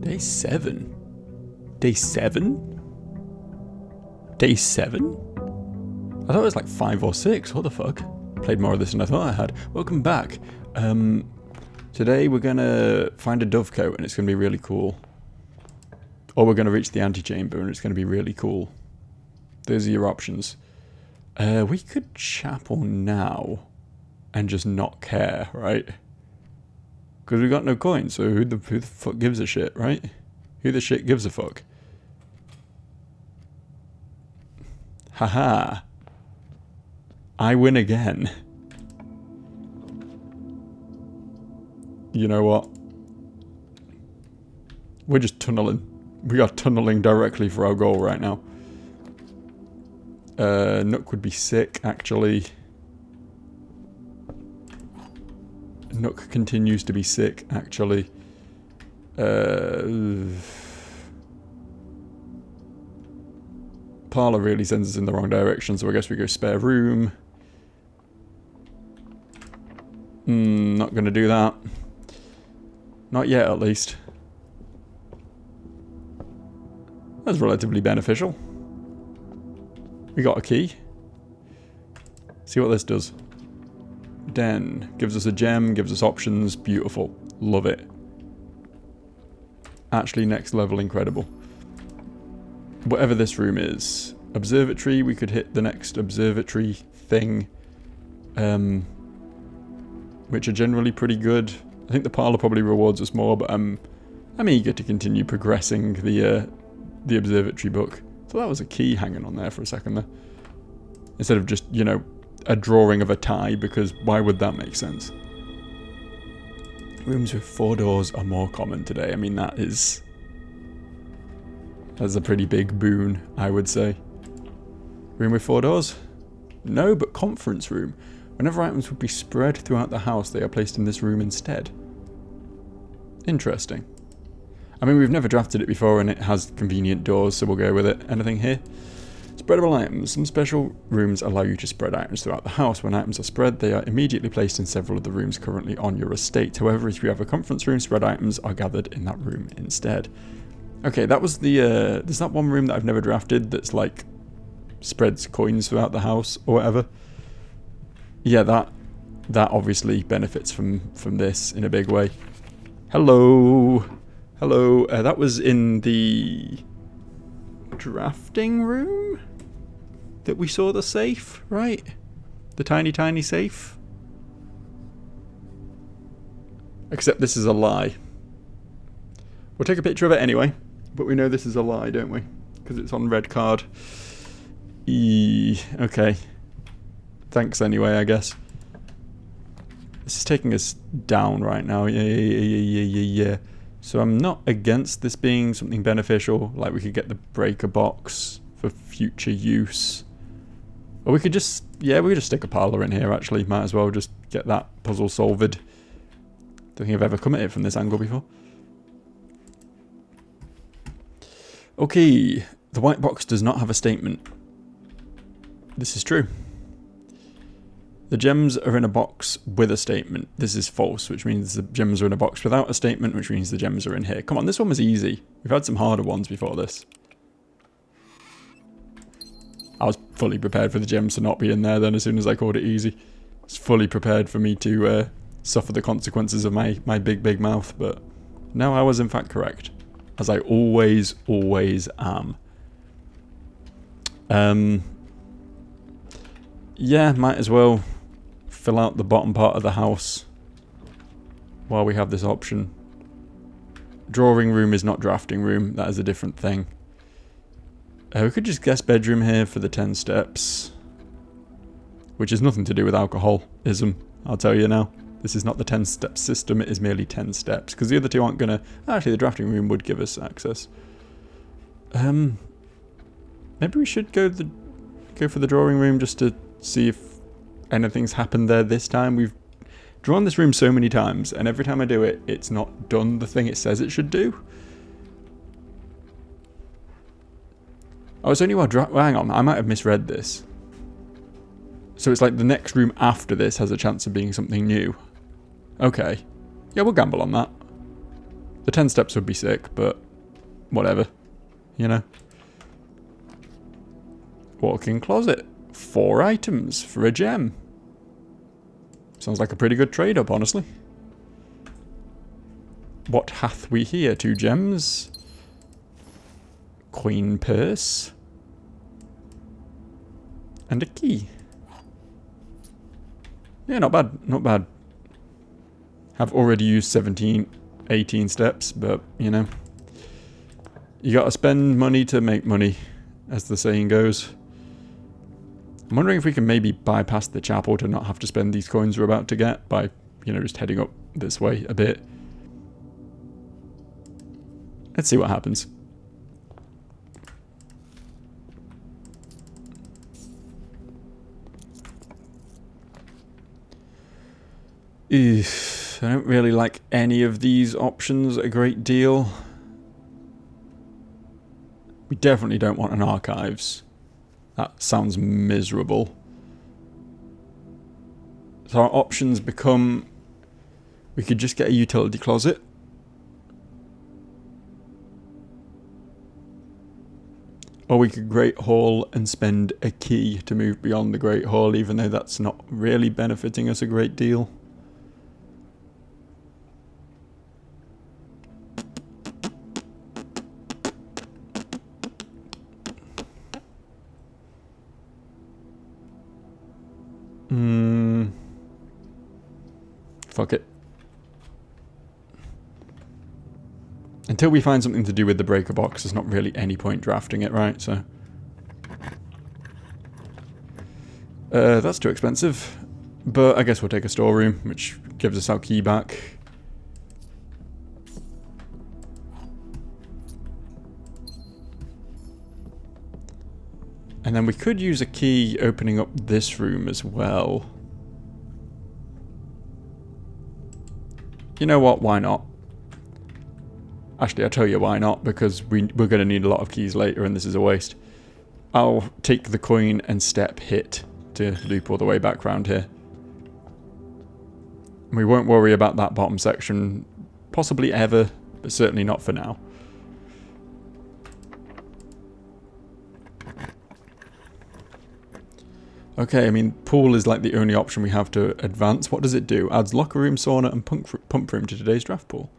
Day 7? Day 7? Day 7? I thought it was like 5 or 6. What the fuck? Played more of this than I thought I had. Welcome back. Today we're gonna find a dovecote and it's gonna be really cool. Or we're gonna reach the antechamber and it's gonna be really cool. Those are your options. We could chapel now and just not care, right? Because we got no coins, so who the fuck gives a shit, right? Who the shit gives a fuck? Haha. I win again. You know what? We're just tunneling. We are tunneling directly for our goal right now. Nook would be sick, actually. Nook continues to be sick, actually. Parlour really sends us in the wrong direction, so I guess we go spare room. Not going to do that. Not yet, at least. That's relatively beneficial. We got a key. See what this does. Den. Gives us a gem, gives us options. Beautiful. Love it. Actually, next level incredible. Whatever this room is. Observatory, we could hit the next observatory thing. Which are generally pretty good. I think the parlour probably rewards us more, but I'm eager to continue progressing the observatory book. So that was a key hanging on there for a second there. Instead of just, you know, a drawing of a tie, because why would that make sense? Rooms with 4 doors are more common today. I mean, that's a pretty big boon, I would say. Room with 4 doors? No, but conference room. Whenever items would be spread throughout the house, they are placed in this room instead. Interesting. I mean, we've never drafted it before and it has convenient doors, so we'll go with it. Anything here? Spreadable items. Some special rooms allow you to spread items throughout the house. When items are spread, they are immediately placed in several of the rooms currently on your estate. However, if you have a conference room, spread items are gathered in that room instead. Okay, that was the... there's that one room that I've never drafted that's like spreads coins throughout the house or whatever. Yeah, that obviously benefits from this in a big way. Hello. Hello. That was in the drafting room that we saw the safe, right? The tiny, tiny safe. Except this is a lie. We'll take a picture of it anyway, but we know this is a lie, don't we? Because it's on red card. Okay. Thanks anyway, I guess. This is taking us down right now. Yeah. So I'm not against this being something beneficial. Like we could get the breaker box for future use. Or we could just... yeah, we could just stick a parlour in here, actually. Might as well just get that puzzle solved. Don't think I've ever come at it from this angle before. Okay. The white box does not have a statement. This is true. The gems are in a box with a statement. This is false, which means the gems are in a box without a statement, which means the gems are in here. Come on, this one was easy. We've had some harder ones before this. I was fully prepared for the gems to not be in there then as soon as I called it easy. I was fully prepared for me to suffer the consequences of my big mouth, but no, I was in fact correct. As I always am. Yeah, might as well fill out the bottom part of the house while we have this option. Drawing room is not drafting room. That is a different thing. We could just guess bedroom here for the 10 steps. Which has nothing to do with alcoholism, I'll tell you now. This is not the 10-step system, it is merely 10 steps. Because the other two aren't going to... actually, the drafting room would give us access. Maybe we should go for the drawing room just to see if anything's happened there this time. We've drawn this room so many times, and every time I do it, it's not done the thing it says it should do. Oh, it's only while hang on, I might have misread this. So it's like the next room after this has a chance of being something new. Okay. Yeah, we'll gamble on that. The 10 steps would be sick, but whatever, you know. Walk-in closet. 4 items for a gem. Sounds like a pretty good trade-up, honestly. What hath we here? 2 gems. Coin purse. And a key. Yeah, not bad, not bad. Have already used 17, 18 steps, but, you know. You gotta spend money to make money, as the saying goes. I'm wondering if we can maybe bypass the chapel to not have to spend these coins we're about to get by, you know, just heading up this way a bit. Let's see what happens. Oof, I don't really like any of these options a great deal. We definitely don't want an archives. That sounds miserable. So our options become... We could just get a utility closet. Or we could Great Hall and spend a key to move beyond the Great Hall, even though that's not really benefiting us a great deal. Fuck it. Until we find something to do with the breaker box, there's not really any point drafting it, right? So that's too expensive. But I guess we'll take a storeroom, which gives us our key back. And then we could use a key opening up this room as well. You know what? Why not? Actually, I'll tell you why not, because we're going to need a lot of keys later and this is a waste. I'll take the coin and step hit to loop all the way back round here. We won't worry about that bottom section, possibly ever, but certainly not for now. Okay, I mean, pool is like the only option we have to advance. What does it do? Adds locker room, sauna, and pump room to today's draft pool.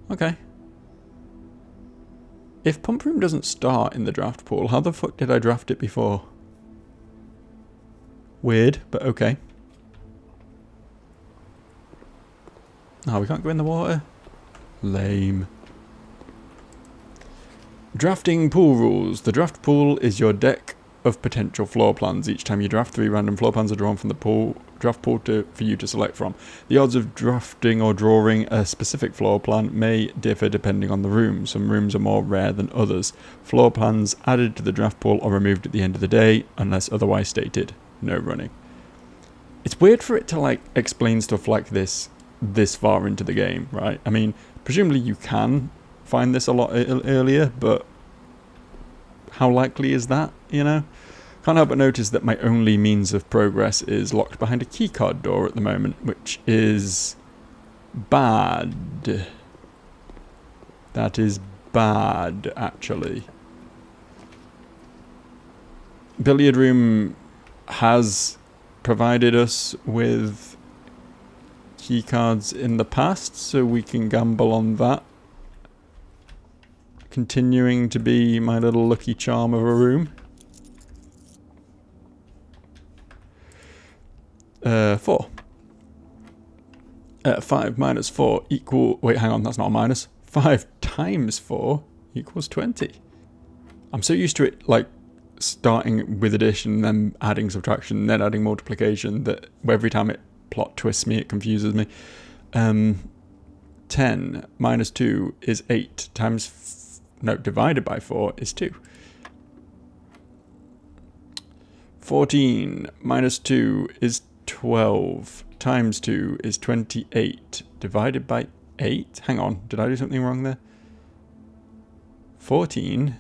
Okay. If pump room doesn't start in the draft pool, how the fuck did I draft it before? Weird, but okay. Oh, we can't go in the water? Lame. Drafting pool rules. The draft pool is your deck of potential floor plans. Each time you draft, 3 random floor plans are drawn from the draft pool for you to select from. The odds of drafting or drawing a specific floor plan may differ depending on the room. Some rooms are more rare than others. Floor plans added to the draft pool are removed at the end of the day, unless otherwise stated. No running. It's weird for it to like explain stuff like this far into the game, right? I mean, presumably you can find this a lot earlier, but how likely is that, you know? Can't help but notice that my only means of progress is locked behind a keycard door at the moment, which is bad. That is bad, actually. Billiard room has provided us with keycards in the past, so we can gamble on that continuing to be my little lucky charm of a room. 4. 5 minus 4 equal... Wait, hang on, that's not a minus. 5 times 4 equals 20. I'm so used to it, like, starting with addition, then adding subtraction, then adding multiplication, that every time it plot twists me, it confuses me. 10 minus 2 is 8 times... No, divided by 4 is 2. 14 minus 2 is 12. Times 2 is 28. Divided by 8? Hang on, did I do something wrong there? 14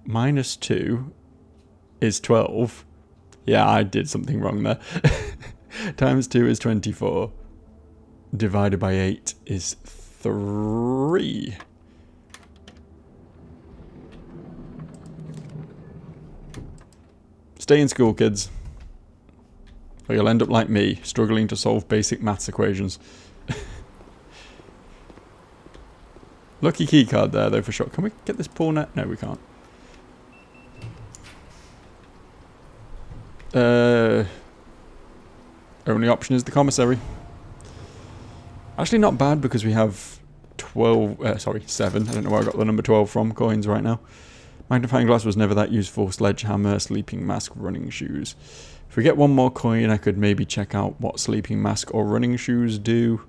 minus 2 is 12. Yeah, I did something wrong there. Times 2 is 24. Divided by 8 is 3. Stay in school, kids. Or you'll end up like me, struggling to solve basic maths equations. Lucky key card there, though, for sure. Can we get this pool net? No, we can't. Only option is the commissary. Actually not bad because we have 7. I don't know where I got the number 12 from. Coins right now. Magnifying glass was never that useful. Sledgehammer, sleeping mask, running shoes. If we get one more coin, I could maybe check out what sleeping mask or running shoes do.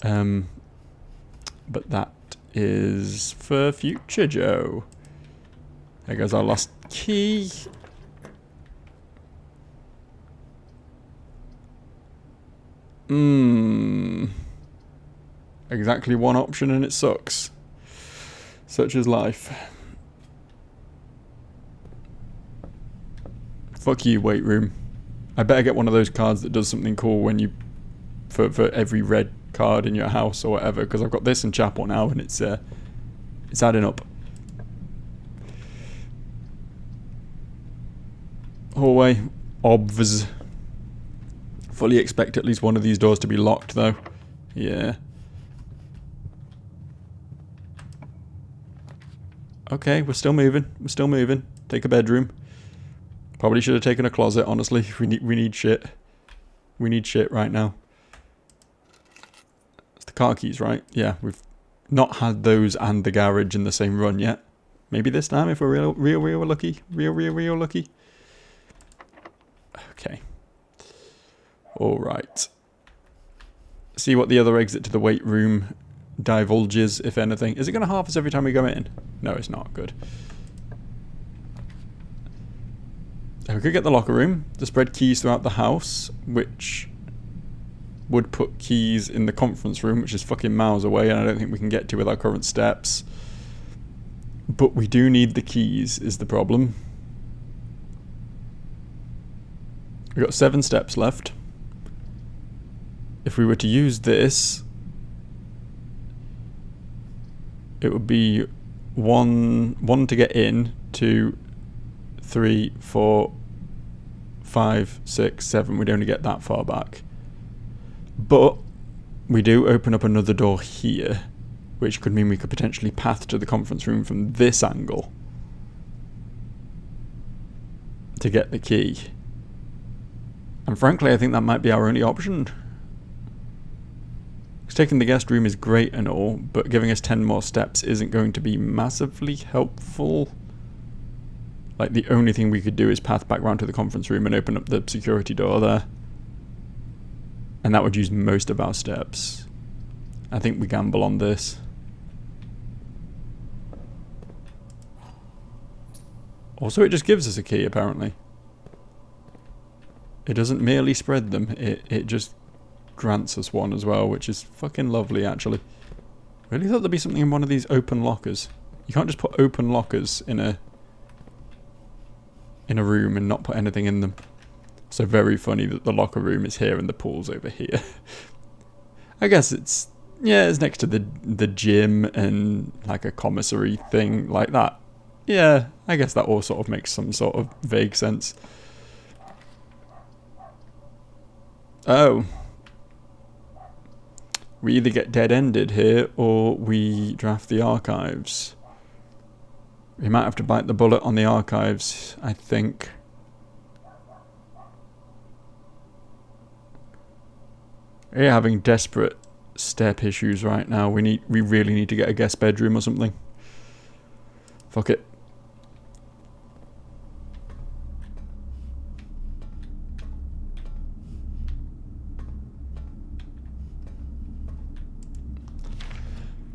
But that is for future Joe. There goes our last key. Exactly one option and it sucks. Such is life. Fuck you, weight room. I better get one of those cards that does something cool when you... For every red card in your house or whatever, because I've got this in chapel now and it's adding up. Hallway. Obvs. Fully expect at least one of these doors to be locked though. Yeah. Okay, we're still moving. We're still moving. Take a bedroom. Probably should have taken a closet, honestly. We need shit. We need shit right now. It's the car keys, right? Yeah, we've not had those and the garage in the same run yet. Maybe this time if we're real lucky. Real lucky. Okay. Alright. See what the other exit to the weight room divulges, if anything. Is it going to half us every time we go in? No, it's not. Good. We could get the locker room to spread keys throughout the house, which would put keys in the conference room, which is fucking miles away, and I don't think we can get to with our current steps. But we do need the keys, is the problem. We've got 7 steps left. If we were to use this, it would be one to get in, 2, 3, 4, 5, 6, 7. We'd only get that far back. But we do open up another door here, which could mean we could potentially path to the conference room from this angle to get the key. And frankly, I think that might be our only option. Because taking the guest room is great and all, but giving us 10 more steps isn't going to be massively helpful. Like, the only thing we could do is path back round to the conference room and open up the security door there. And that would use most of our steps. I think we gamble on this. Also, it just gives us a key, apparently. It doesn't merely spread them, it just grants us one as well, which is fucking lovely, actually. Really thought there'd be something in one of these open lockers. You can't just put open lockers in a room and not put anything in them. So very funny that the locker room is here and the pool's over here. I guess it's next to the gym and like a commissary thing like that. Yeah, I guess that all sort of makes some sort of vague sense. Oh. We either get dead-ended here or we draft the archives. We might have to bite the bullet on the archives, I think. We're having desperate step issues right now. We really need to get a guest bedroom or something. Fuck it.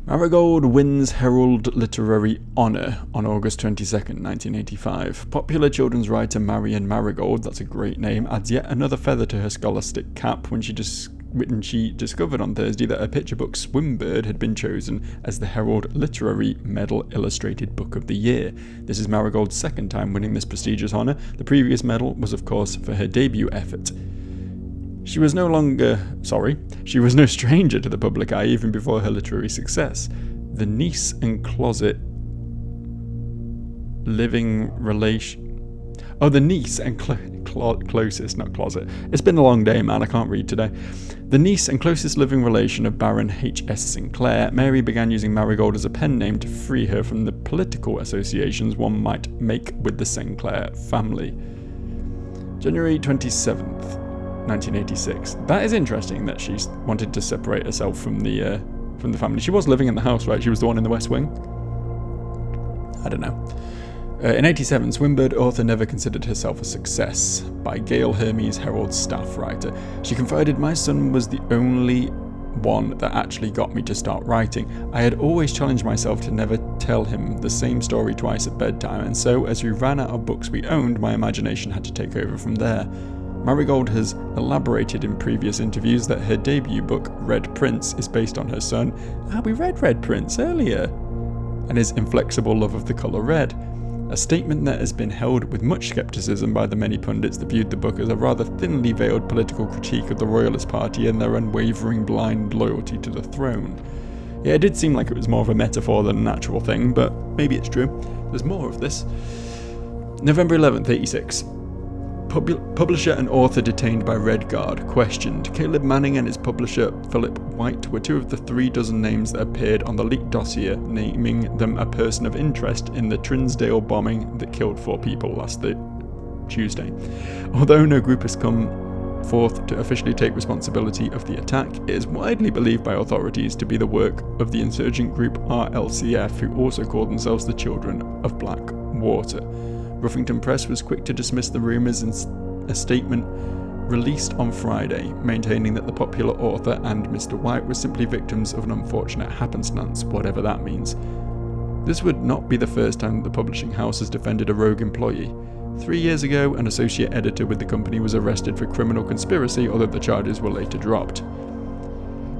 Marigold wins Herald Literary Honour on August 22nd, 1985. Popular children's writer Marion Marigold, that's a great name, adds yet another feather to her scholastic cap when she discovered on Thursday that her picture book Swimbird had been chosen as the Herald Literary Medal Illustrated Book of the Year. This is Marigold's second time winning this prestigious honour. The previous medal was, of course, for her debut effort. She was no stranger to the public eye even before her literary success. The niece and closet living relation... Oh, the niece and closest, not closet. It's been a long day, man, I can't read today. The niece and closest living relation of Baron H.S. Sinclair, Mary began using Marigold as a pen name to free her from the political associations one might make with the Sinclair family. January 27th, 1986. That is interesting that she wanted to separate herself from the family. She was living in the house, right? She was the one in the West Wing? I don't know. In 87, Swinburne author never considered herself a success. By Gail Hermes, Herald's staff writer. She confided, "My son was the only one that actually got me to start writing. I had always challenged myself to never tell him the same story twice at bedtime, and so as we ran out of books we owned, my imagination had to take over from there." Marigold has elaborated in previous interviews that her debut book, Red Prince, is based on her son. We read Red Prince earlier. And his inflexible love of the colour red. A statement that has been held with much scepticism by the many pundits that viewed the book as a rather thinly veiled political critique of the Royalist Party and their unwavering blind loyalty to the throne. Yeah, it did seem like it was more of a metaphor than an actual thing, but maybe it's true. There's more of this. November 11th, 86. Publisher and author detained by Red Guard, questioned. Caleb Manning and his publisher Philip White were two of the 36 names that appeared on the leaked dossier, naming them a person of interest in the Trinsdale bombing that killed 4 people last Tuesday. Although no group has come forth to officially take responsibility of the attack, it is widely believed by authorities to be the work of the insurgent group RLCF, who also call themselves the Children of Black Water. Ruffington Press was quick to dismiss the rumours in a statement released on Friday, maintaining that the popular author and Mr. White were simply victims of an unfortunate happenstance, whatever that means. This would not be the first time the publishing house has defended a rogue employee. 3 years ago, an associate editor with the company was arrested for criminal conspiracy, although the charges were later dropped.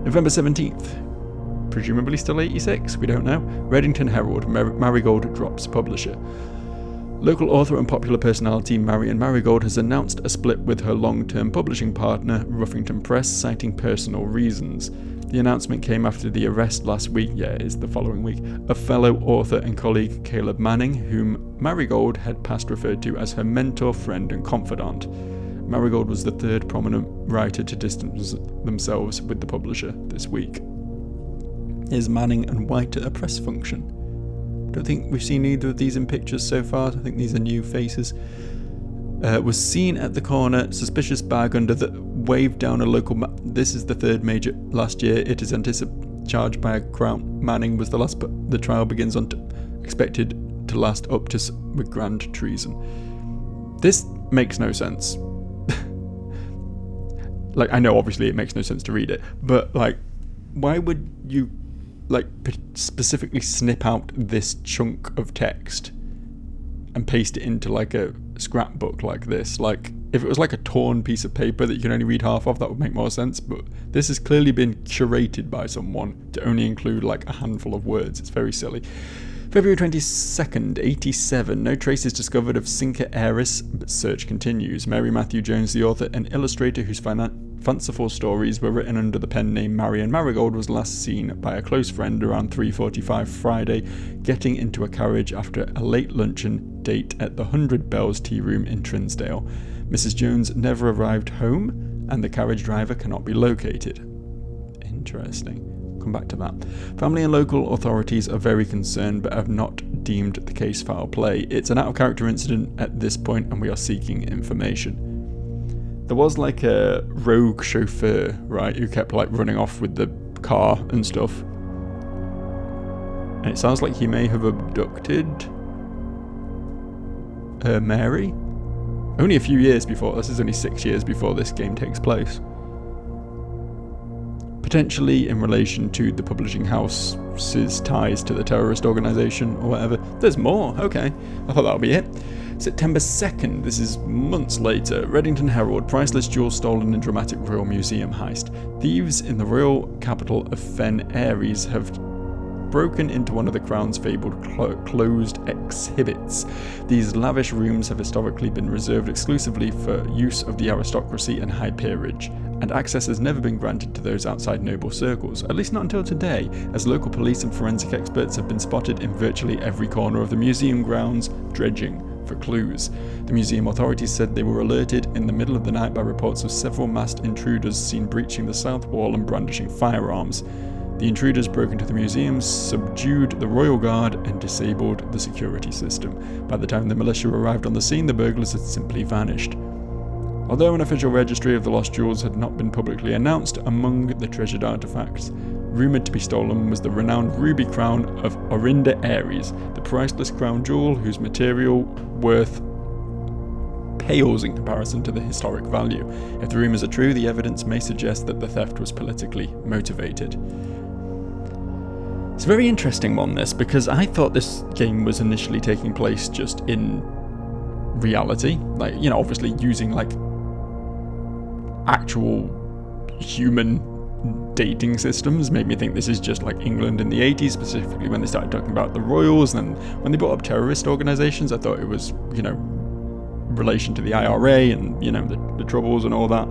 November 17th. Presumably still 86, we don't know. Reddington Herald, Marigold drops publisher. Local author and popular personality Marion Marigold has announced a split with her long-term publishing partner, Ruffington Press, citing personal reasons. The announcement came after the arrest last week, the following week, of fellow author and colleague Caleb Manning, whom Marigold had past referred to as her mentor, friend and confidant. Marigold was the 3rd prominent writer to distance themselves with the publisher this week. Is Manning and White at a press function? Don't think we've seen either of these in pictures so far. I think these are new faces. Was seen at the corner, suspicious bag under the waved down a local This is the 3rd major last year. It is charged by a crown. Manning was the last, but the trial begins on expected to last up to with grand treason. This makes no sense. I know obviously it makes no sense to read it, but why would you specifically snip out this chunk of text and paste it into a scrapbook like this? If it was a torn piece of paper that you can only read half of, that would make more sense, but this has clearly been curated by someone to only include a handful of words. It's very silly. February 22nd, 87. No traces discovered of sinker heiress, but search continues. Mary Matthew Jones, the author and illustrator whose fanciful stories were written under the pen name Marion Marigold, was last seen by a close friend around 3:45 Friday, getting into a carriage after a late luncheon date at the 100 Bells Tea Room in Trinsdale. Mrs. Jones never arrived home, and the carriage driver cannot be located. Interesting. Come back to that. Family and local authorities are very concerned but have not deemed the case foul play. It's an out-of-character incident at this point and we are seeking information. There was a rogue chauffeur, right, who kept running off with the car and stuff. And it sounds like he may have abducted Mary. Only a few years before. This is only 6 years before this game takes place. Potentially in relation to the publishing house's ties to the terrorist organisation or whatever. There's more, okay. I thought that would be it. September 2nd, this is months later. Reddington Herald, priceless jewels stolen in dramatic Royal Museum heist. Thieves in the royal capital of Fen Aries have broken into one of the Crown's fabled closed exhibits. These lavish rooms have historically been reserved exclusively for use of the aristocracy and high peerage, and access has never been granted to those outside noble circles, at least not until today, as local police and forensic experts have been spotted in virtually every corner of the museum grounds, dredging for clues. The museum authorities said they were alerted in the middle of the night by reports of several masked intruders seen breaching the south wall and brandishing firearms. The intruders broke into the museum, subdued the royal guard, and disabled the security system. By the time the militia arrived on the scene, the burglars had simply vanished. Although an official registry of the lost jewels had not been publicly announced, among the treasured artifacts rumoured to be stolen was the renowned ruby crown of Orinda Aries, the priceless crown jewel whose material worth pales in comparison to the historic value. If the rumours are true, the evidence may suggest that the theft was politically motivated. It's a very interesting one, this, because I thought this game was initially taking place just in reality, like, you know, obviously using like actual human dating systems. Made me think this is just like England in the 80s, specifically when they started talking about the royals. And when they brought up terrorist organizations, I thought it was, you know, relation to the IRA and, you know, the troubles and all that,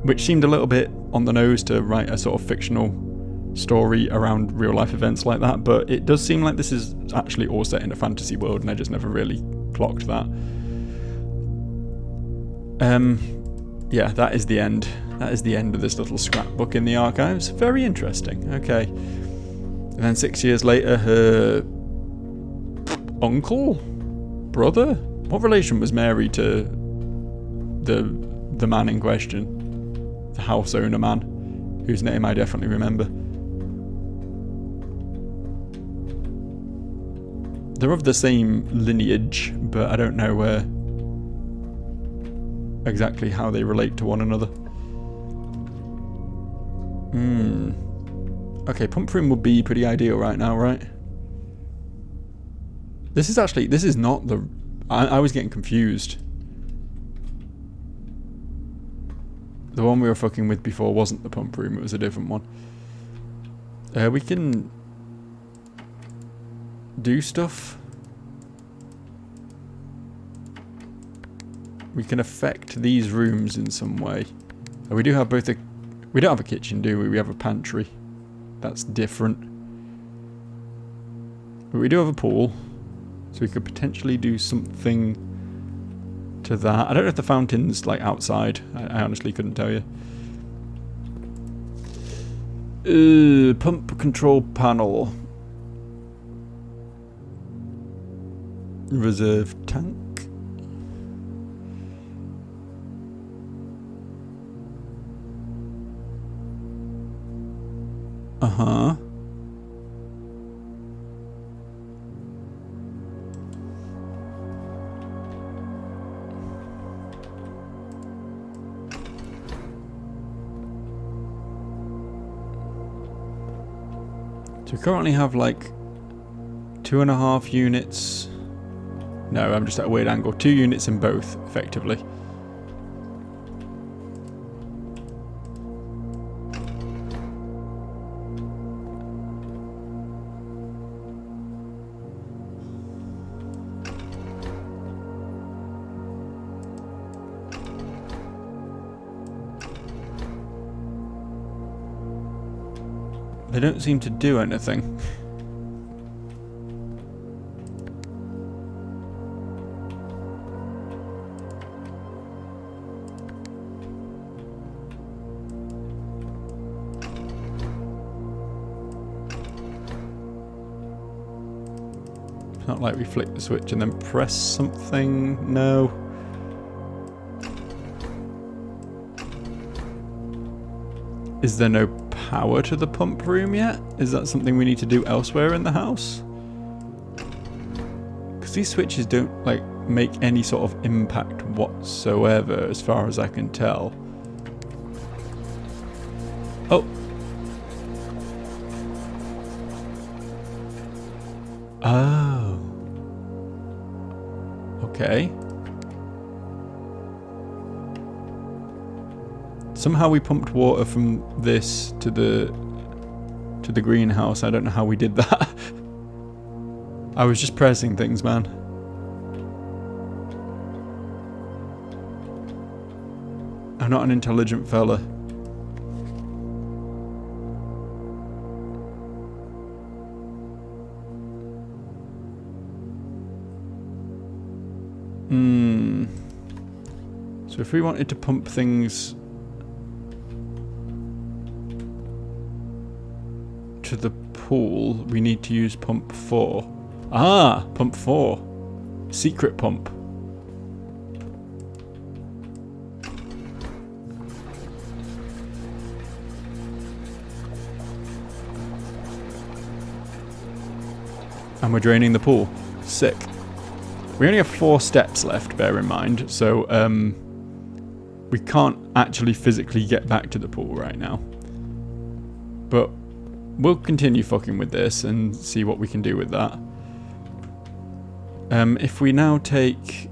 which seemed a little bit on the nose to write a sort of fictional story around real life events like that. But it does seem like this is actually all set in a fantasy world, and I just never really clocked that. Yeah, that is the end. That is the end of this little scrapbook in the archives. Very interesting. Okay. And then 6 years later, her uncle? Brother? What relation was Mary to the man in question? The house owner man, whose name I definitely remember. They're of the same lineage, but I don't know exactly how they relate to one another. Okay, pump room would be pretty ideal right now, right? This is not the... I was getting confused. The one we were fucking with before wasn't the pump room, it was a different one. We can do stuff. We can affect these rooms in some way. We do have both a... We don't have a kitchen, do we? We have a pantry. That's different. But we do have a pool. So we could potentially do something to that. I don't know if the fountain's like outside. I honestly couldn't tell you. Pump control panel. Reserve tank. Uh-huh. So we currently have like 2.5 units. No, I'm just at a weird angle. 2 units in both, effectively. They don't seem to do anything. It's not like we flick the switch and then press something. No. Is there no power to the pump room yet? Is that something we need to do elsewhere in the house? Because these switches don't like make any sort of impact whatsoever as far as I can tell. Oh. Oh. Okay. Somehow we pumped water from this to to the greenhouse. I don't know how we did that. I was just pressing things, man. I'm not an intelligent fella. So if we wanted to pump things to the pool, we need to use pump 4. Ah, pump 4. Secret pump. And we're draining the pool. Sick. We only have 4 steps left, bear in mind, so we can't actually physically get back to the pool right now. But we'll continue fucking with this and see what we can do with that. If we now take...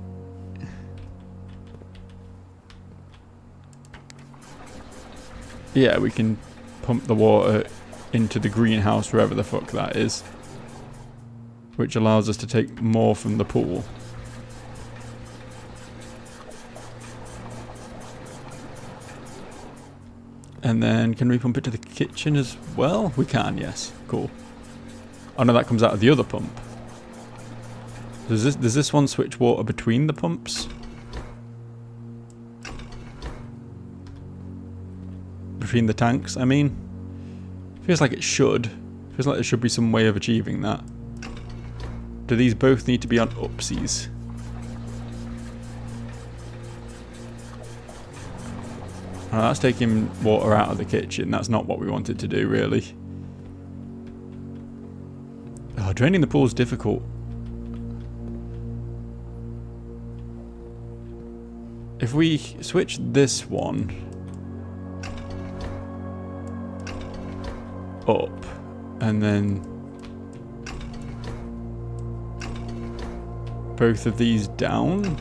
Yeah, we can pump the water into the greenhouse, wherever the fuck that is. Which allows us to take more from the pool. And then, can we pump it to the kitchen as well? We can, yes. Cool. Oh no, that comes out of the other pump. Does this one switch water between the pumps? Between the tanks, I mean? Feels like it should. Feels like there should be some way of achieving that. Do these both need to be on upsies? Oh, that's taking water out of the kitchen. That's not what we wanted to do, really. Oh, draining the pool is difficult. If we switch this one up and then both of these down.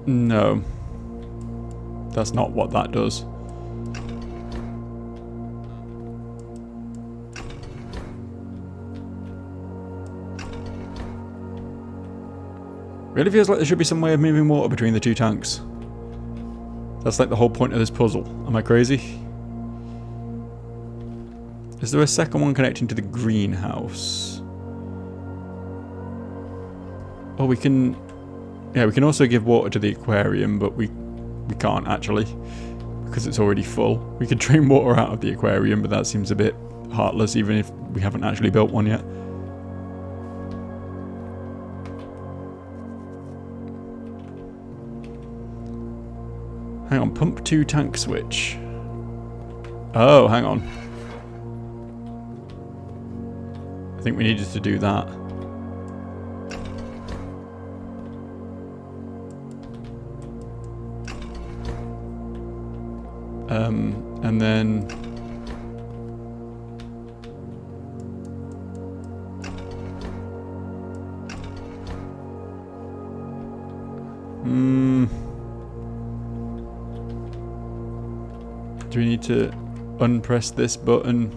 No. That's not what that does. Really feels like there should be some way of moving water between the 2 tanks. That's like the whole point of this puzzle. Am I crazy? Is there a second one connecting to the greenhouse? Oh, we can... Yeah, we can also give water to the aquarium, but we can't actually. Because it's already full. We could drain water out of the aquarium, but that seems a bit heartless, even if we haven't actually built one yet. Hang on, pump 2 tank switch. Oh, hang on. I think we needed to do that. And then... Do we need to unpress this button?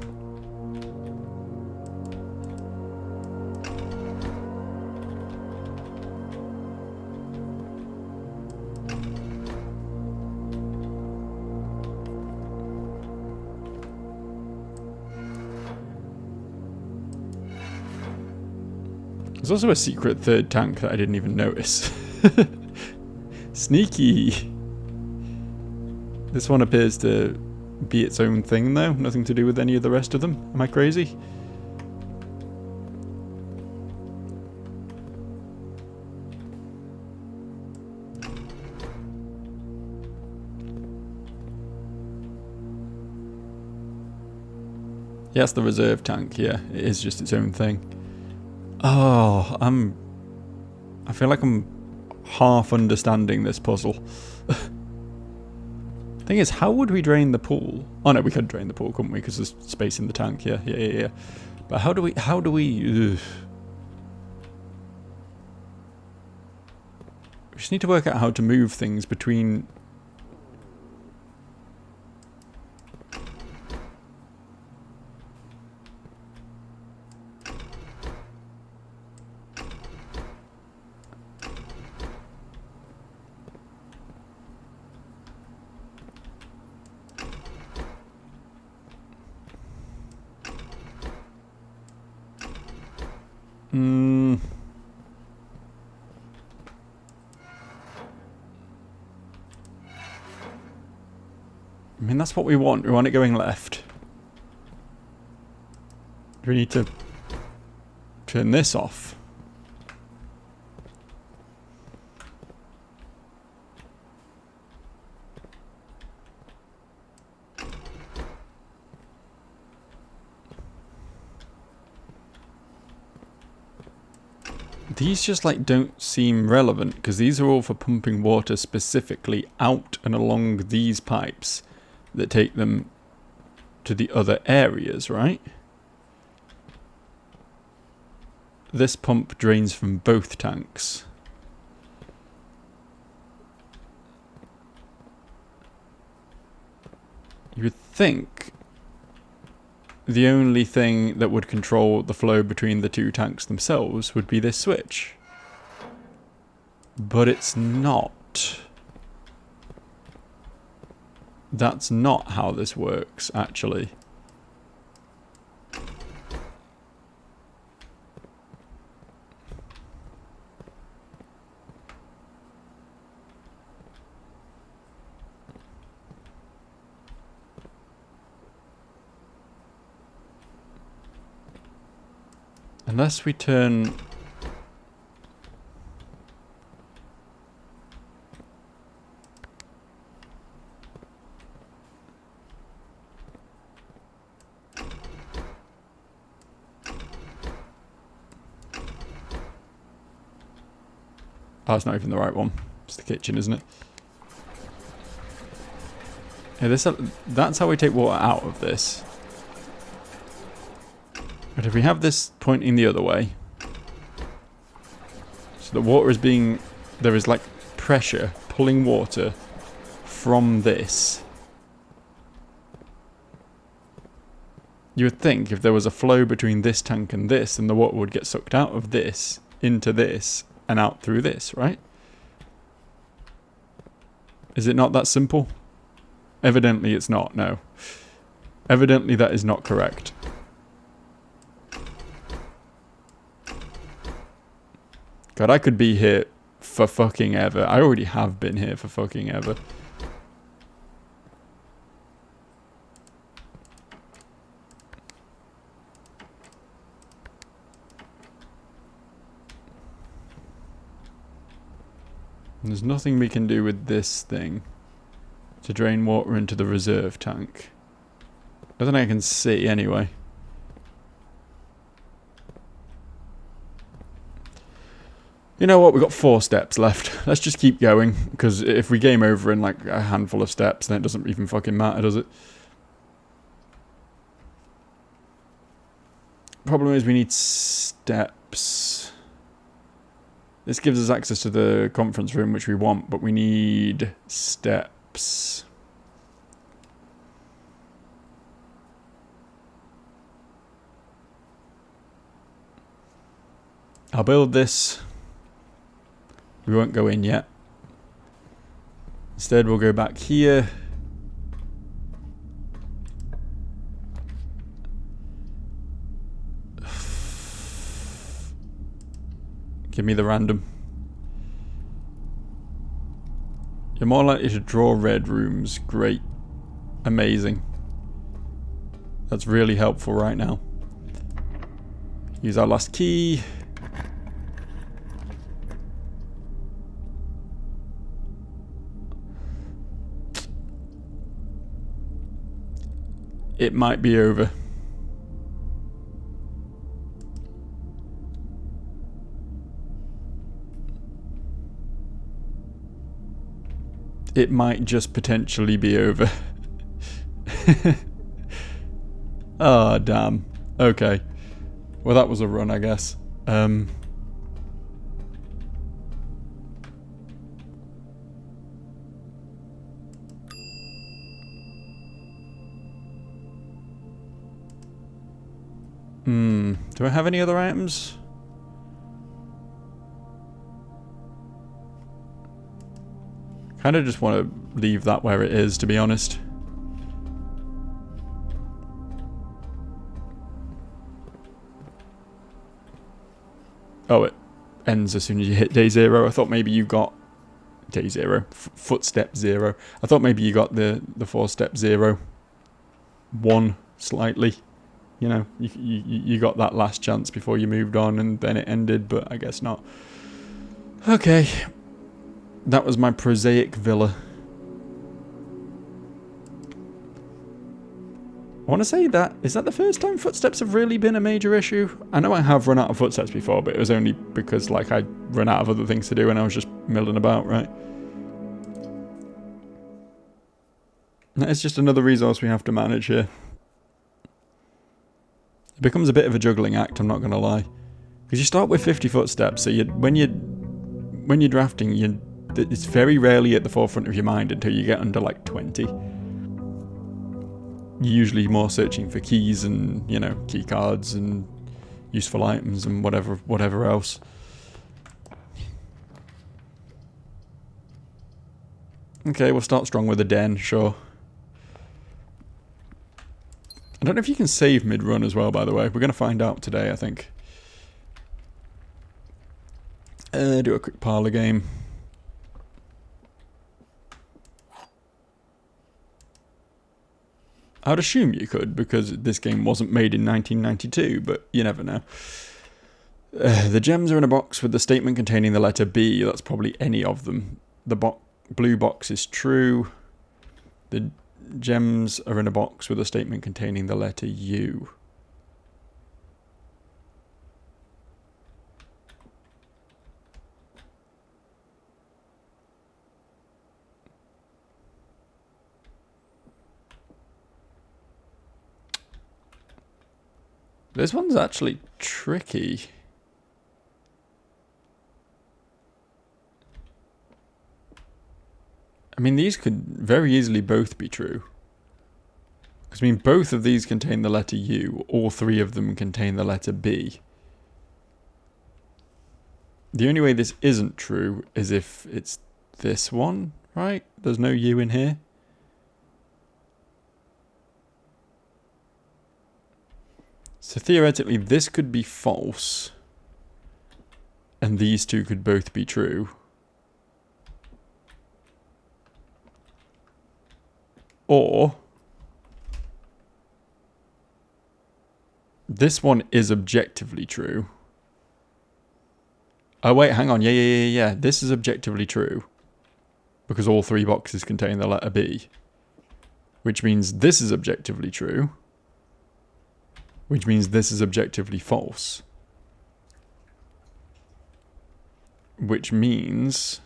There's also a secret 3rd tank that I didn't even notice. Sneaky! This one appears to be its own thing though, nothing to do with any of the rest of them. Am I crazy? Yes, the reserve tank, yeah, it is just its own thing. Oh, I feel like I'm half understanding this puzzle. Thing is, how would we drain the pool? Oh no, we could drain the pool, couldn't we? Because there's space in the tank. Yeah. But how do we? just need to work out how to move things between... I mean, that's what we want. We want it going left. Do we need to turn this off? These just like don't seem relevant because these are all for pumping water specifically out and along these pipes that take them to the other areas, right? This pump drains from both tanks. You would think the only thing that would control the flow between the two tanks themselves would be this switch. But it's not. That's not how this works, actually. Unless we turn... Oh, it's not even the right one. It's the kitchen, isn't it? Yeah, that's how we take water out of this. But if we have this pointing the other way, so the water is being... There is like pressure pulling water from this. You would think if there was a flow between this tank and this, then the water would get sucked out of this into this and out through this, right? Is it not that simple? Evidently it's not, no. Evidently that is not correct. God, I could be here for fucking ever. I already have been here for fucking ever. And there's nothing we can do with this thing to drain water into the reserve tank. Nothing I can see anyway. You know what, we've got 4 steps left. Let's just keep going, because if we game over in like a handful of steps, then it doesn't even fucking matter, does it? Problem is we need steps. This gives us access to the conference room, which we want, but we need steps. I'll build this. We won't go in yet. Instead, we'll go back here. Give me the random. You're more likely to draw red rooms. Great. Amazing. That's really helpful right now. Use our last key. It might be over. It might just potentially be over. Oh, damn. Okay. Well, that was a run, I guess. Do I have any other items? Kind of just want to leave that where it is, to be honest. Oh, it ends as soon as you hit day 0. I thought maybe you got day 0, footstep 0. I thought maybe you got the 4-step 0, 1 slightly. You know, you got that last chance before you moved on, and then it ended, but I guess not. Okay, that was my prosaic villa. I want to say that, is that the first time footsteps have really been a major issue? I know I have run out of footsteps before, but it was only because, like, I ran out of other things to do and I was just milling about, right? It's just another resource we have to manage here. It becomes a bit of a juggling act, I'm not going to lie. Because you start with 50 footsteps, so when you're drafting, it's very rarely at the forefront of your mind until you get under, like, 20. You're usually more searching for keys and, you know, key cards and useful items and whatever else. Okay, we'll start strong with a den, sure. I don't know if you can save mid-run as well, by the way. We're going to find out today, I think. Do a quick parlour game. I'd assume you could, because this game wasn't made in 1992, but you never know. The gems are in a box with the statement containing the letter B. That's probably any of them. The blue box is true. The gems are in a box with a statement containing the letter U. This one's actually tricky. I mean, these could very easily both be true. Because, I mean, both of these contain the letter U. All 3 of them contain the letter B. The only way this isn't true is if it's this one, right? There's no U in here. So theoretically, this could be false. And these 2 could both be true. Or this one is objectively true. Oh wait, hang on. Yeah. This is objectively true. Because all 3 boxes contain the letter B. Which means this is objectively true. Which means this is objectively false. Which means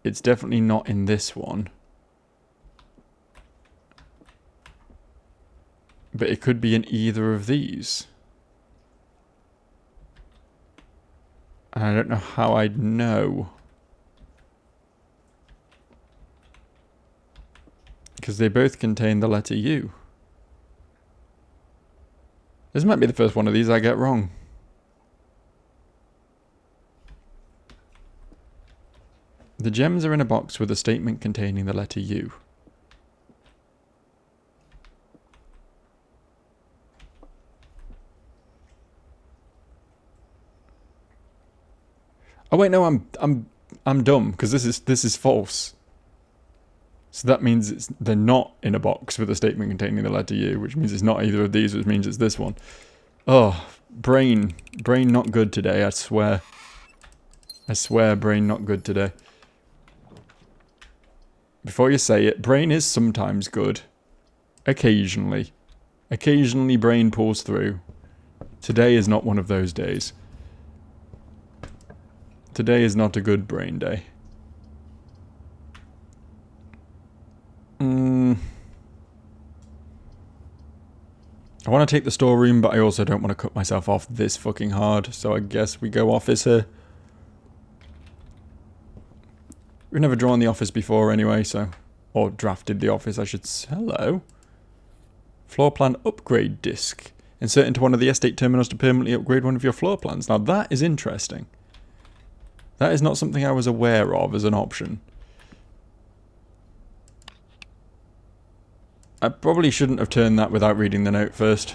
it's definitely not in this one. But it could be in either of these. And I don't know how I'd know. Because they both contain the letter U. This might be the first one of these I get wrong. The gems are in a box with a statement containing the letter U. Oh wait, no, I'm dumb because this is false. So that means they're not in a box with a statement containing the letter U, which means it's not either of these, which means it's this one. Oh, brain not good today, I swear. I swear, brain not good today. Before you say it, brain is sometimes good. Occasionally. Occasionally brain pulls through. Today is not one of those days. Today is not a good brain day. I want to take the storeroom, but I also don't want to cut myself off this fucking hard, so I guess we go office here. We've never drawn the office before anyway, so... Or drafted the office, I should say. Hello. Floor plan upgrade disc. Insert into one of the estate terminals to permanently upgrade one of your floor plans. Now that is interesting. That is not something I was aware of as an option. I probably shouldn't have turned that without reading the note first.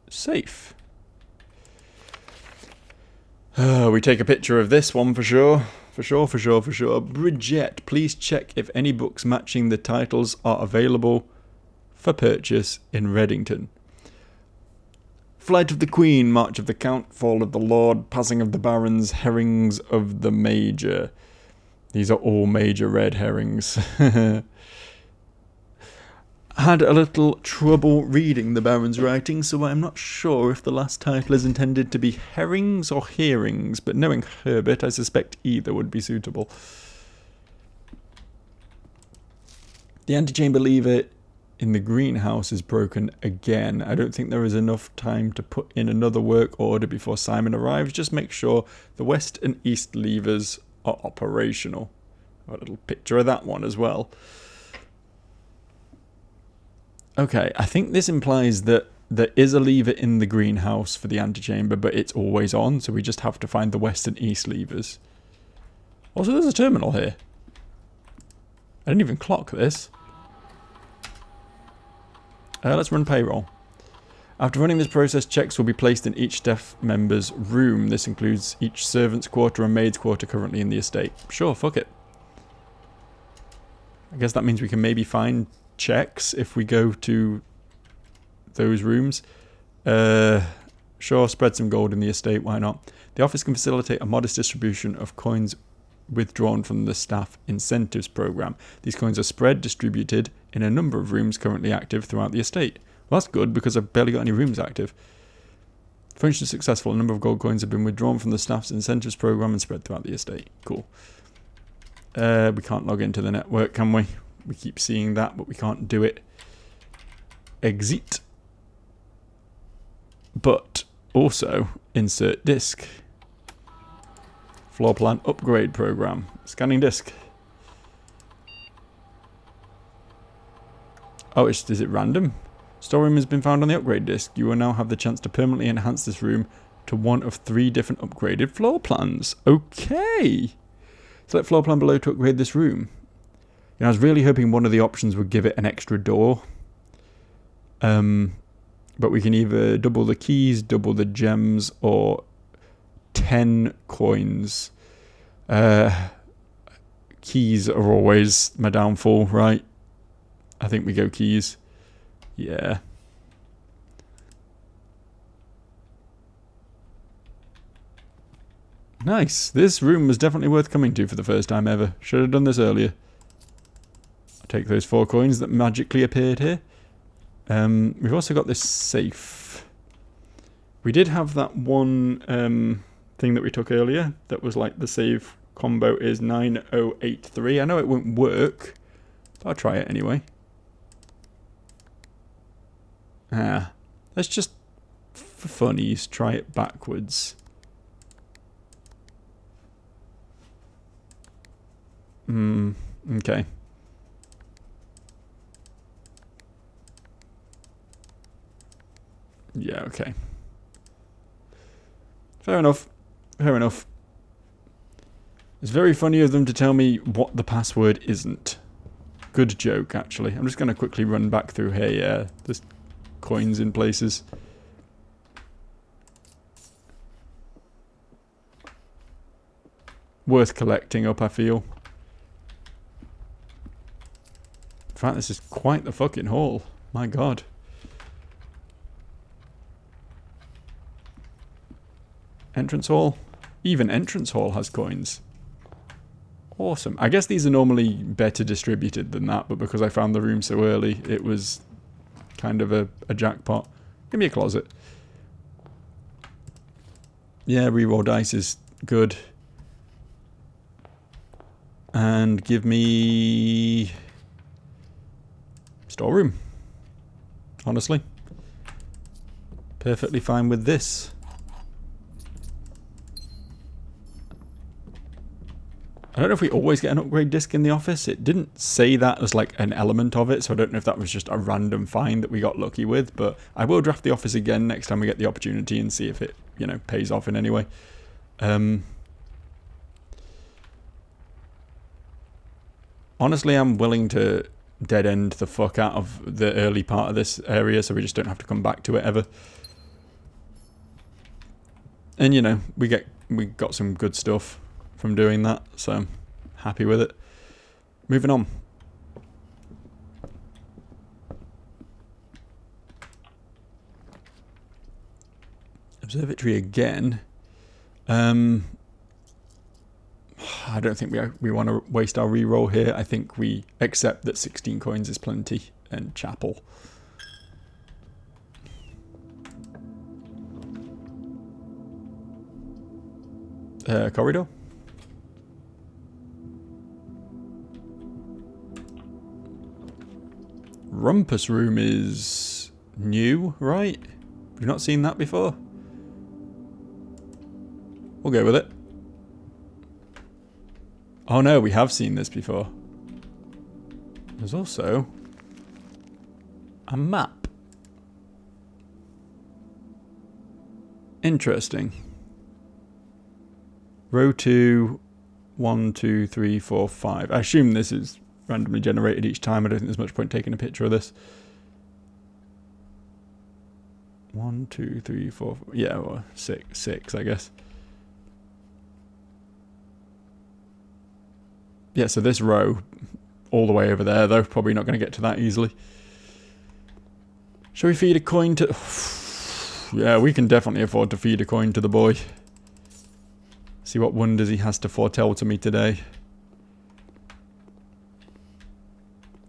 Safe. We take a picture of this one for sure. For sure. Bridget, please check if any books matching the titles are available for purchase in Reddington. Flight of the Queen, March of the Count, Fall of the Lord, Passing of the Barons, Herrings of the Major. These are all major red herrings. Had a little trouble reading the Baron's writing, so I'm not sure if the last title is intended to be herrings or hearings, but knowing Herbert, I suspect either would be suitable. The antechamber lever in the greenhouse is broken again. I don't think there is enough time to put in another work order before Simon arrives. Just make sure the west and east levers are operational. Got a little picture of that one as well. Okay, I think this implies that there is a lever in the greenhouse for the antechamber, but it's always on, so we just have to find the west and east levers. Also, there's a terminal here. I didn't even clock this. Let's run payroll. After running this process, checks will be placed in each staff member's room. This includes each servant's quarter and maid's quarter currently in the estate. Sure, fuck it. I guess that means we can maybe find checks if we go to those rooms. Sure, spread some gold in the estate, why not? The office can facilitate a modest distribution of coins withdrawn from the staff incentives program. These coins are spread, distributed in a number of rooms currently active throughout the estate. Well, that's good because I've barely got any rooms active. Function successful. A number of gold coins have been withdrawn from the staff's incentives program and spread throughout the estate. Cool. We can't log into the network, can we? We keep seeing that, but we can't do it. Exit. But also insert disk. Floor plan upgrade program. Scanning disk. Oh, is it random? Storeroom has been found on the upgrade disk. You will now have the chance to permanently enhance this room to one of 3 different upgraded floor plans. Okay. Select floor plan below to upgrade this room. You know, I was really hoping one of the options would give it an extra door. But we can either double the keys, double the gems, or 10 coins. Keys are always my downfall, right? I think we go keys. Yeah. Nice. This room was definitely worth coming to for the first time ever. Should have done this earlier. I'll take those 4 coins that magically appeared here. We've also got this safe. We did have that one thing that we took earlier that was like the save combo is 9083. I know it won't work, but I'll try it anyway. Let's just, for funnies, try it backwards. Okay. Yeah, okay. Fair enough. Fair enough. It's very funny of them to tell me what the password isn't. Good joke, actually. I'm just going to quickly run back through here. Yeah, there's coins in places. Worth collecting up, I feel. In fact, this is quite the fucking haul. My god. Entrance hall? Even entrance hall has coins. Awesome. I guess these are normally better distributed than that, but because I found the room so early, it was kind of a jackpot. Give me a closet. Yeah, reroll dice is good. And give me storeroom. Honestly. Perfectly fine with this. I don't know if we always get an upgrade disc in the office. It didn't say that as like an element of it, so I don't know if that was just a random find that we got lucky with, but I will draft the office again next time we get the opportunity and see if it, you know, pays off in any way. Honestly, I'm willing to dead end the fuck out of the early part of this area so we just don't have to come back to it ever. And you know, we got some good stuff from doing that, so I'm happy with it. Moving on. Observatory again. I don't think we want to waste our reroll here. I think we accept that 16 coins is plenty. And chapel. Corridor. Rumpus room is new, right? We've not seen that before. We'll go with it. Oh no, we have seen this before. There's also a map. Interesting. Row 2, 1, 2, 3, 4, 5. I assume this is randomly generated each time. I don't think there's much point taking a picture of this. 1, 2, 3, 4, yeah, well, 6, I guess. Yeah, so this row, all the way over there, though, probably not going to get to that easily. Shall we feed a coin to... Yeah, we can definitely afford to feed a coin to the boy. See what wonders he has to foretell to me today.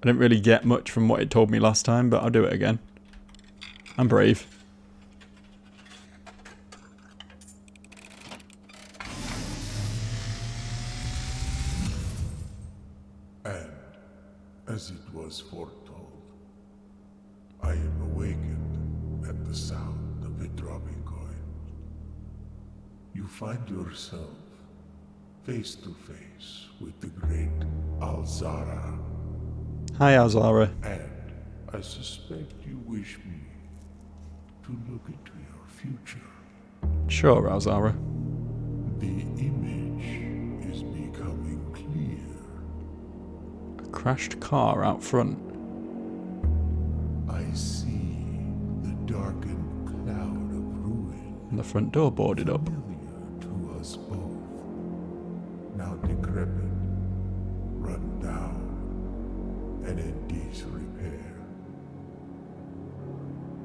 I didn't really get much from what it told me last time, but I'll do it again. I'm brave. And, as it was foretold, I am awakened at the sound of a dropping coin. You find yourself face to face with the great Alzara. Hi, Alzara. And I suspect you wish me to look into your future. Sure, Alzara. The image is becoming clear. A crashed car out front. I see the darkened cloud of ruin. And the front door boarded up. Familiar to us both. Now decrepit, run down, and in disrepair.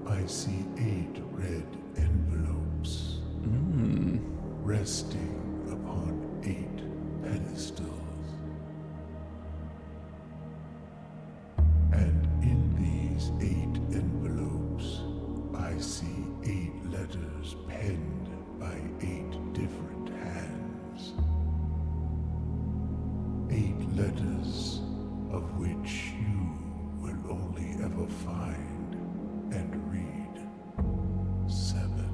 I see 8 red envelopes resting upon 8 pedestals. And in these 8 envelopes, I see 8 letters penned by 8 different hands. 8 letters of which you will only ever find and read 7.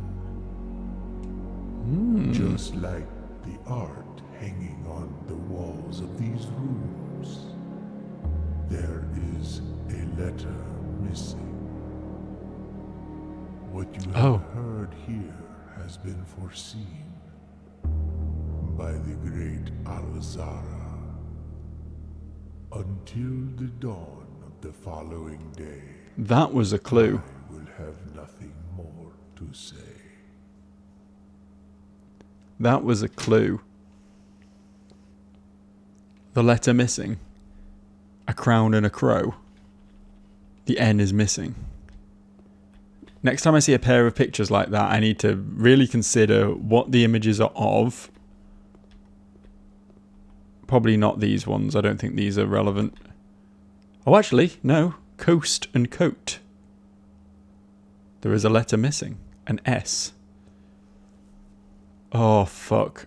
Just like the art hanging on the walls of these rooms, there is a letter missing. What you have heard here has been foreseen by the great Alzara. Until the dawn of the following day, That was a clue. I will have nothing more to say. That was a clue. The letter missing. A crown and a crow. The N is missing. Next time I see a pair of pictures like that, I need to really consider what the images are of. Probably not these ones. I don't think these are relevant. Oh, actually, no. Coast and coat. There is a letter missing. An S. Oh, fuck.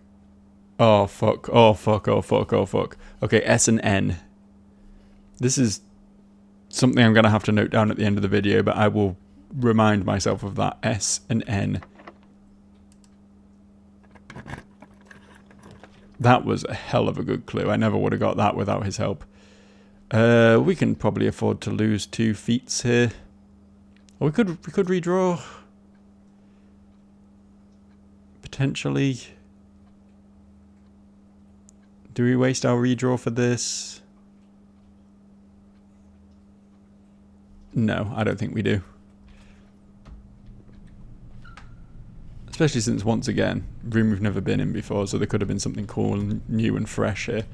Oh, fuck. Oh, fuck. Oh, fuck. Oh, fuck. Okay, S and N. This is something I'm going to have to note down at the end of the video, but I will remind myself of that. S and N. That was a hell of a good clue. I never would have got that without his help. We can probably afford to lose 2 feats here. Or we could redraw. Potentially. Do we waste our redraw for this? No, I don't think we do. Especially since, once again, room we've never been in before, so there could have been something cool and new and fresh here.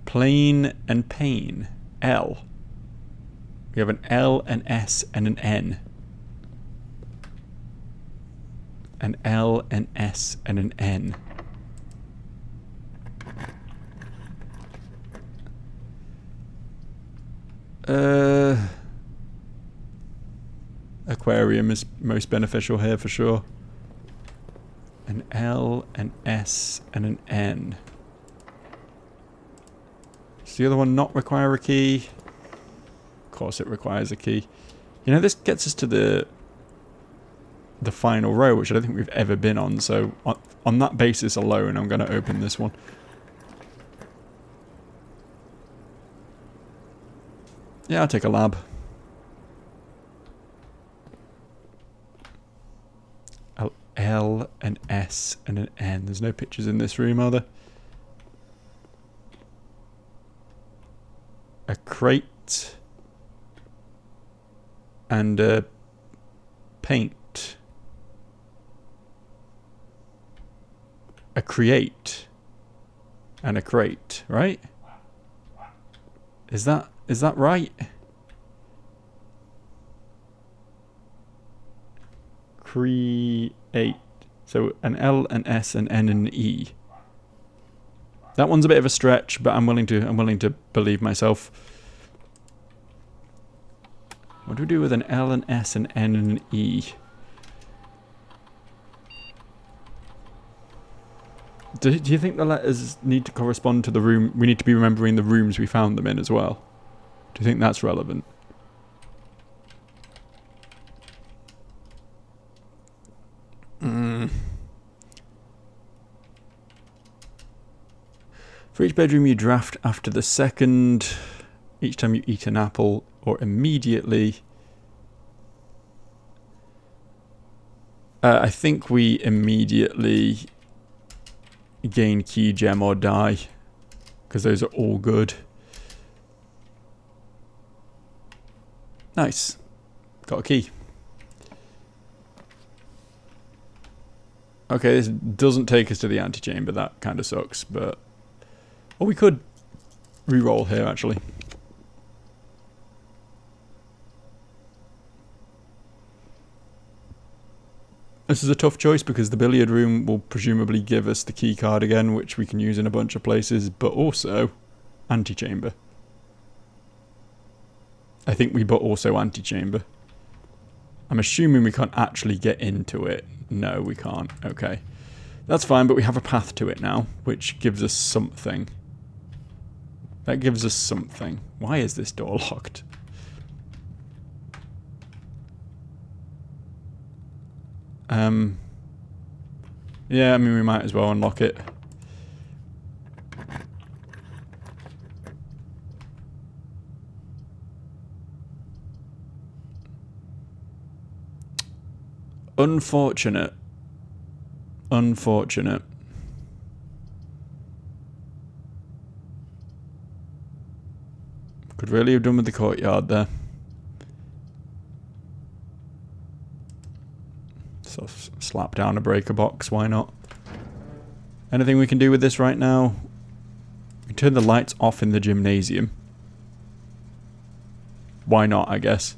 Plain and pain. L. We have an L, an S, and an N. An L, an S, and an N. Aquarium is most beneficial here for sure. An L, an S, and an N. Does the other one not require a key? Of course it requires a key. You know, this gets us to the final row, which I don't think we've ever been on, so on that basis alone, I'm going to open this one. Yeah, I'll take a lab. L, an S, and an N. There's no pictures in this room, are there? A crate. And a paint. A create. And a crate, right? Is that right? Create. So an L, an S, an N, and an E. That one's a bit of a stretch, but I'm willing to believe myself. What do we do with an L, an S, an N, and an E? Do you think the letters need to correspond to the room? We need to be remembering the rooms we found them in as well. Do you think that's relevant? For each bedroom you draft after the second, each time you eat an apple, or immediately. I think we immediately gain key, gem, or die, because those are all good. Nice. Got a key. Okay, this doesn't take us to the antechamber. That kind of sucks, but... Or we could re-roll here, actually. This is a tough choice because the billiard room will presumably give us the key card again, which we can use in a bunch of places, but also antechamber. I think we but also antechamber. I'm assuming we can't actually get into it. No, we can't. Okay. That's fine, but we have a path to it now, which gives us something. That gives us something. Why is this door locked? Yeah, I mean, we might as well unlock it. Unfortunate. Unfortunate. Could really have done with the courtyard there. So slap down a breaker box, why not? Anything we can do with this right now? We can turn the lights off in the gymnasium. Why not, I guess.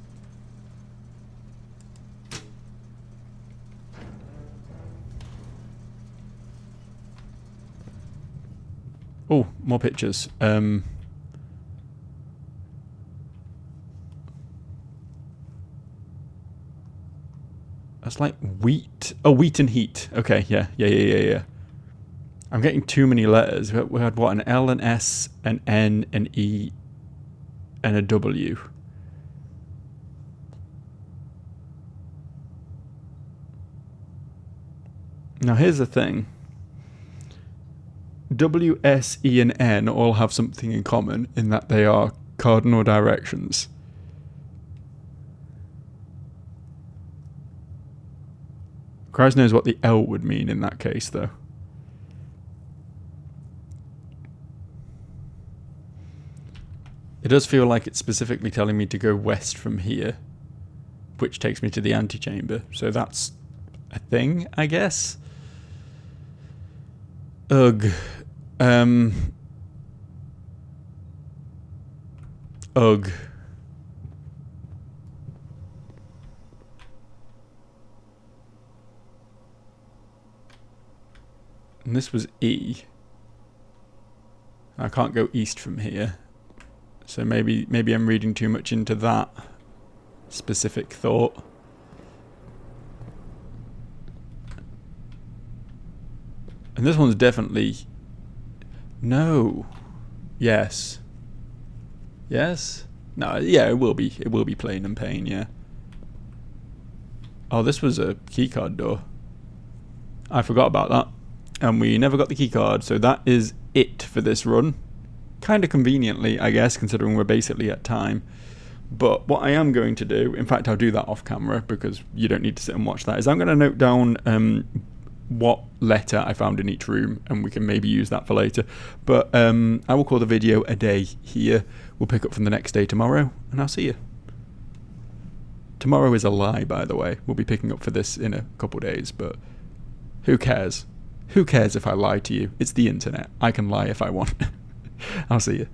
Oh, more pictures. That's like wheat. Oh, wheat and heat. Okay, yeah. I'm getting too many letters. We had what? An L, an S, an N, an E, and a W. Now here's the thing. W, S, E, and N all have something in common in that they are cardinal directions. Christ knows what the L would mean in that case, though. It does feel like it's specifically telling me to go west from here, which takes me to the antechamber. So that's a thing, I guess. Ugh. Ugh. And this was E. I can't go east from here. So maybe I'm reading too much into that specific thought. And this one's definitely... No. Yes. Yes? No, yeah, it will be. It will be plain and pain, yeah. Oh, this was a keycard door. I forgot about that. And we never got the keycard, so that is it for this run. Kind of conveniently, I guess, considering we're basically at time. But what I am going to do, in fact I'll do that off camera because you don't need to sit and watch that, is I'm going to note down what letter I found in each room, and we can maybe use that for later. But I will call the video a day here. We'll pick up from the next day tomorrow, and I'll see you. Tomorrow is a lie, by the way. We'll be picking up for this in a couple days, but who cares? Who cares if I lie to you? It's the internet. I can lie if I want. I'll see you.